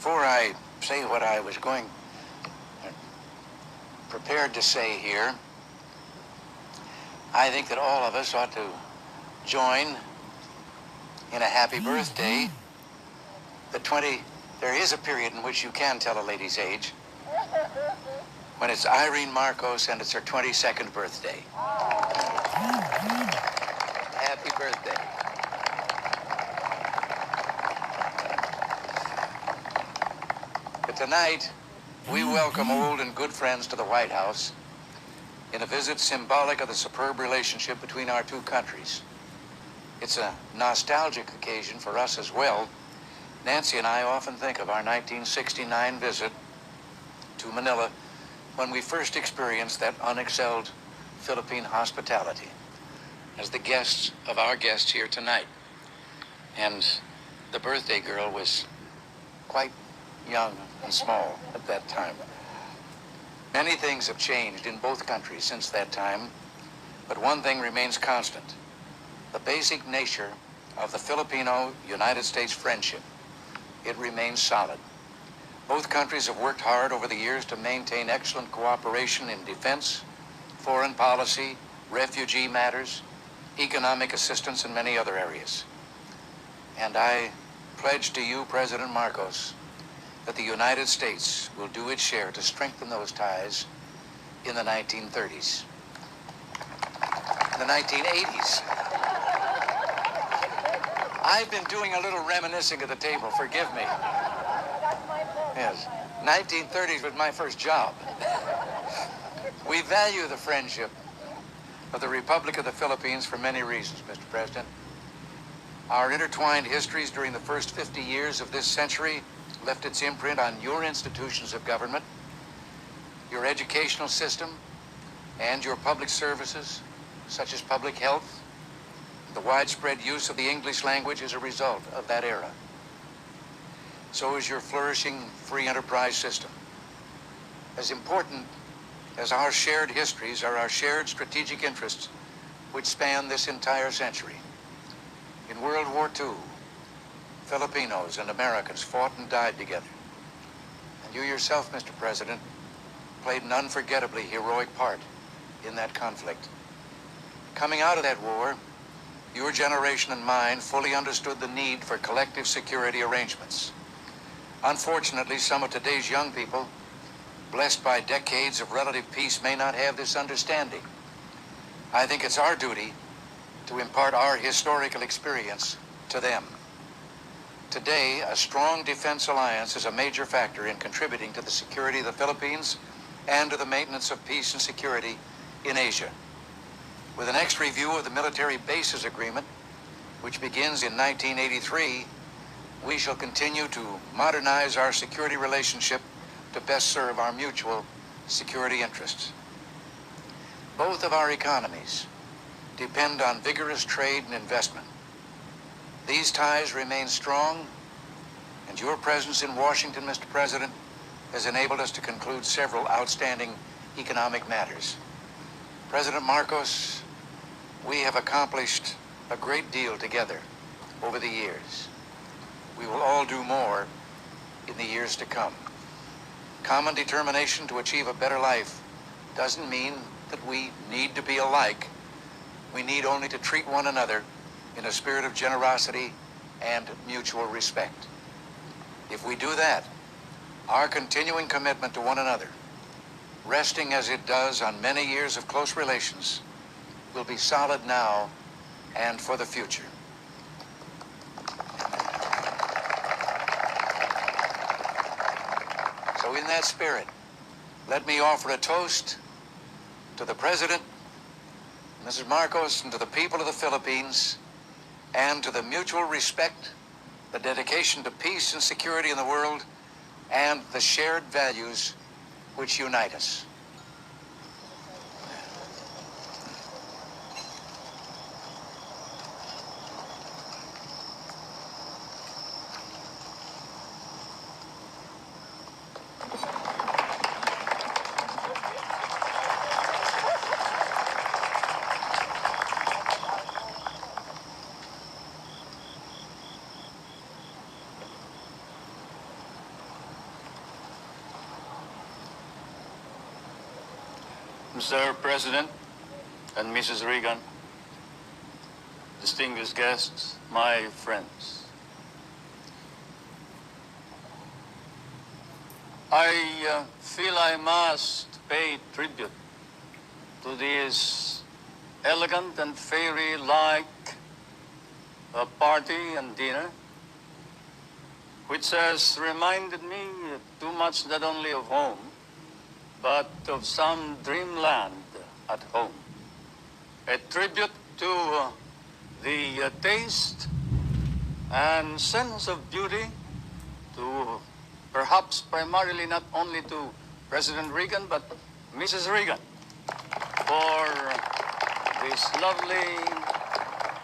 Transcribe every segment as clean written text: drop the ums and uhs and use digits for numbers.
Before I say what I was prepared to say here, I think that all of us ought to join in a happy birthday, the There is a period in which you can tell a lady's age. When it's Irene Marcos and it's her 22nd birthday. Happy birthday. But tonight, we welcome old and good friends to the White House in a visit symbolic of the superb relationship between our two countries. It's a nostalgic occasion for us as well. Nancy and I often think of our 1969 visit to Manila when we first experienced that unexcelled Philippine hospitality as the guests of our guests here tonight. And the birthday girl was quite young and small at that time. Many things have changed in both countries since that time, but one thing remains constant: the basic nature of the Filipino-United States friendship. It remains solid. Both countries have worked hard over the years to maintain excellent cooperation in defense, foreign policy, refugee matters, economic assistance, and many other areas. And I pledge to you, President Marcos, that the United States will do its share to strengthen those ties in the 1930s. In the 1980s. I've been doing a little reminiscing at the table, forgive me. Yes, 1930s was my first job. We value the friendship of the Republic of the Philippines for many reasons, Mr. President. Our intertwined histories during the first 50 years of this century left its imprint on your institutions of government, your educational system, and your public services, such as public health. The widespread use of the English language is a result of that era. So is your flourishing free enterprise system. As important as our shared histories are our shared strategic interests, which span this entire century. In World War II, Filipinos and Americans fought and died together. And you yourself, Mr. President, played an unforgettably heroic part in that conflict. Coming out of that war, your generation and mine fully understood the need for collective security arrangements. Unfortunately, some of today's young people, blessed by decades of relative peace, may not have this understanding. I think it's our duty to impart our historical experience to them. Today, a strong defense alliance is a major factor in contributing to the security of the Philippines and to the maintenance of peace and security in Asia. With the next review of the Military Bases Agreement, which begins in 1983, we shall continue to modernize our security relationship to best serve our mutual security interests. Both of our economies depend on vigorous trade and investment. These ties remain strong, and your presence in Washington, Mr. President, has enabled us to conclude several outstanding economic matters. President Marcos, we have accomplished a great deal together over the years. We will all do more in the years to come. Common determination to achieve a better life doesn't mean that we need to be alike. We need only to treat one another in a spirit of generosity and mutual respect. If we do that, our continuing commitment to one another, resting as it does on many years of close relations, will be solid now and for the future. So in that spirit, let me offer a toast to the President, Mrs. Marcos, and to the people of the Philippines, and to the mutual respect, the dedication to peace and security in the world, and the shared values which unite us. Mr. President and Mrs. Reagan, distinguished guests, my friends. I feel I must pay tribute to this elegant and fairy-like party and dinner, which has reminded me too much not only of home, but of some dreamland at home. A tribute to the taste and sense of beauty to perhaps primarily not only to President Reagan, but Mrs. Reagan for this lovely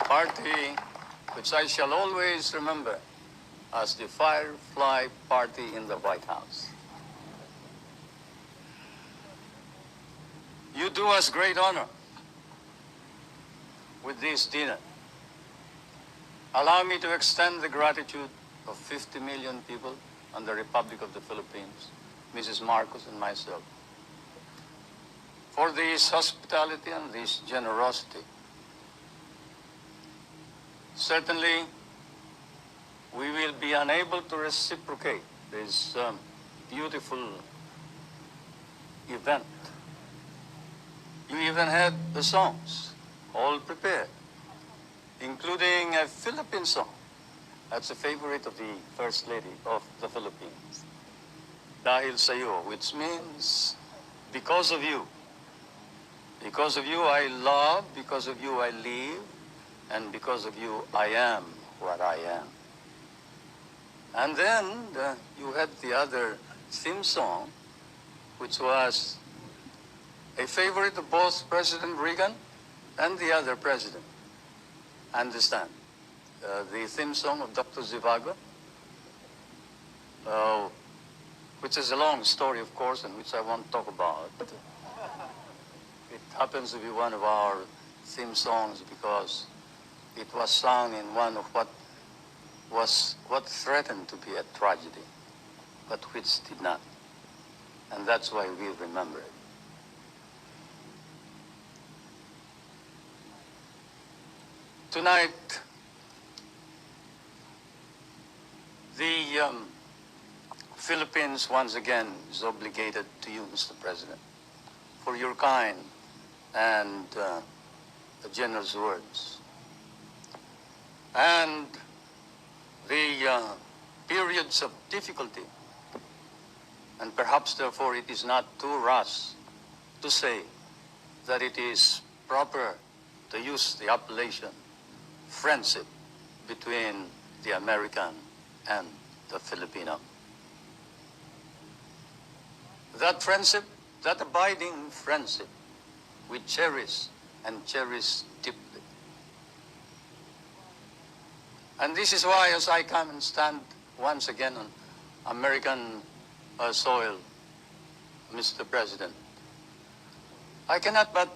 party, which I shall always remember as the Firefly Party in the White House. You do us great honor with this dinner. Allow me to extend the gratitude of 50 million people on the Republic of the Philippines, Mrs. Marcos and myself, for this hospitality and this generosity. Certainly, we will be unable to reciprocate this beautiful event. You even had the songs all prepared, including a Philippine song. That's a favorite of the First Lady of the Philippines, Dahil Sa'yo, which means because of you. Because of you I love, because of you I live, and because of you I am what I am. And then you had the other theme song, which was a favorite of both President Reagan and the other president. Understand? The theme song of Dr. Zhivago, which is a long story, of course, and which I won't talk about. It happens to be one of our theme songs because it was sung in one of what threatened to be a tragedy, but which did not. And that's why we remember it. Tonight, the Philippines once again is obligated to you, Mr. President, for your kind and generous words. And the periods of difficulty, and perhaps therefore it is not too rash to say that it is proper to use the appellation friendship between the American and the Filipino. That friendship, that abiding friendship, we cherish and cherish deeply. And this is why, as I come and stand once again on American soil, Mr. President, I cannot but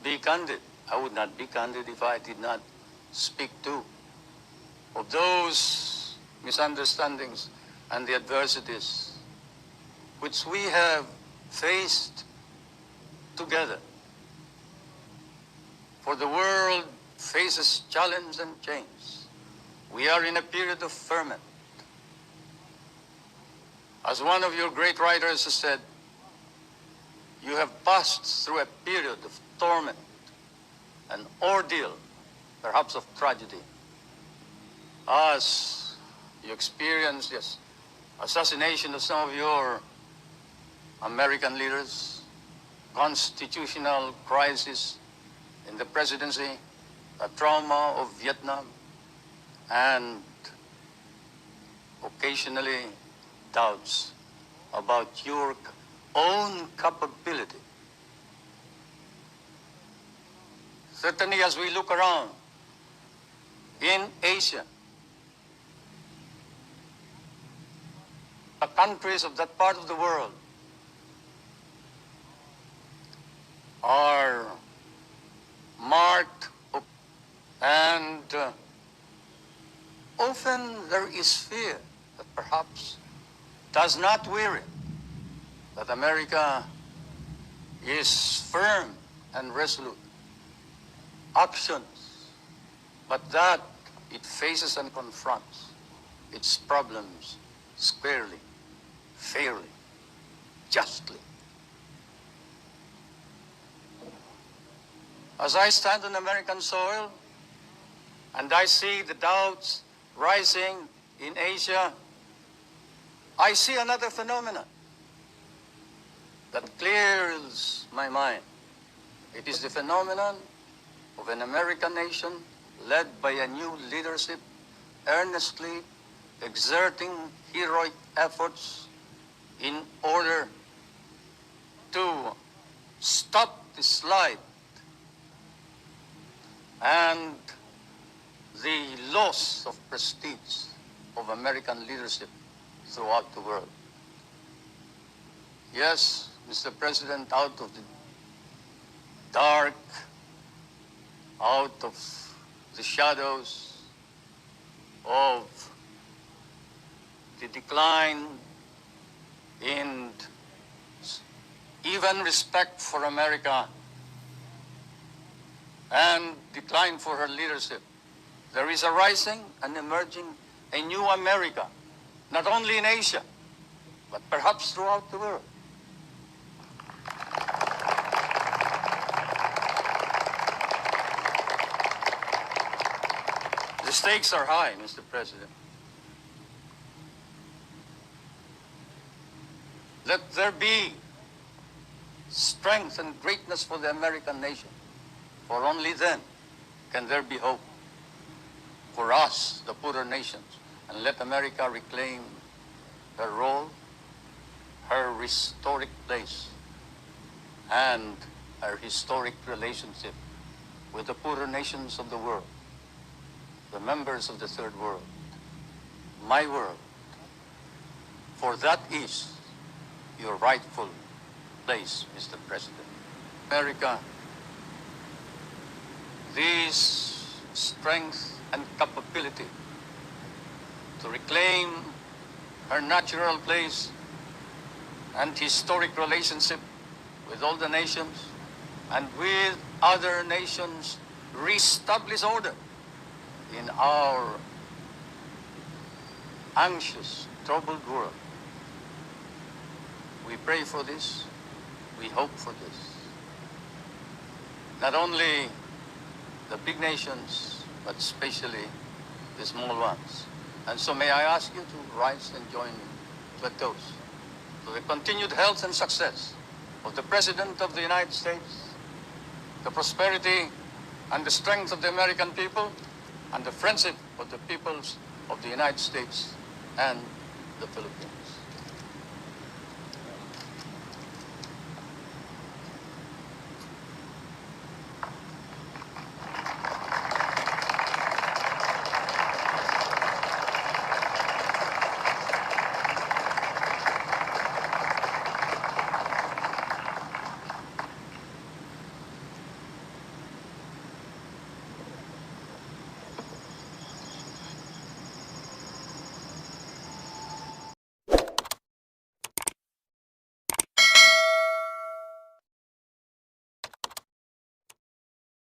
be candid. I would not be candid if I did not speak to of those misunderstandings and the adversities which we have faced together. For the world faces challenge and change. We are in a period of ferment. As one of your great writers has said, you have passed through a period of torment, an ordeal, perhaps of tragedy, as you experienced the assassination of some of your American leaders, constitutional crisis in the presidency, the trauma of Vietnam, and occasionally doubts about your own capability. Certainly, as we look around in Asia, the countries of that part of the world are marked, and often there is fear that perhaps does not weary, that America is firm and resolute. Actions, but that it faces and confronts its problems squarely, fairly, justly. As I stand on American soil and I see the doubts rising in Asia, I see another phenomenon that clears my mind. It is the phenomenon of an American nation led by a new leadership, earnestly exerting heroic efforts in order to stop the slide and the loss of prestige of American leadership throughout the world. Yes, Mr. President, out of the dark, out of the shadows of the decline in even respect for America and decline for her leadership, there is a rising and emerging a new America, not only in Asia, but perhaps throughout the world. The stakes are high, Mr. President. Let there be strength and greatness for the American nation, for only then can there be hope for us, the poorer nations, and let America reclaim her role, her historic place, and her historic relationship with the poorer nations of the world, the members of the third world, my world, for that is your rightful place, Mr. President. America, this strength and capability to reclaim her natural place and historic relationship with all the nations and with other nations, reestablish order in our anxious, troubled world. We pray for this, we hope for this. Not only the big nations, but especially the small ones. And so may I ask you to rise and join me to a toast to the continued health and success of the President of the United States, the prosperity and the strength of the American people, and the friendship of the peoples of the United States and the Philippines.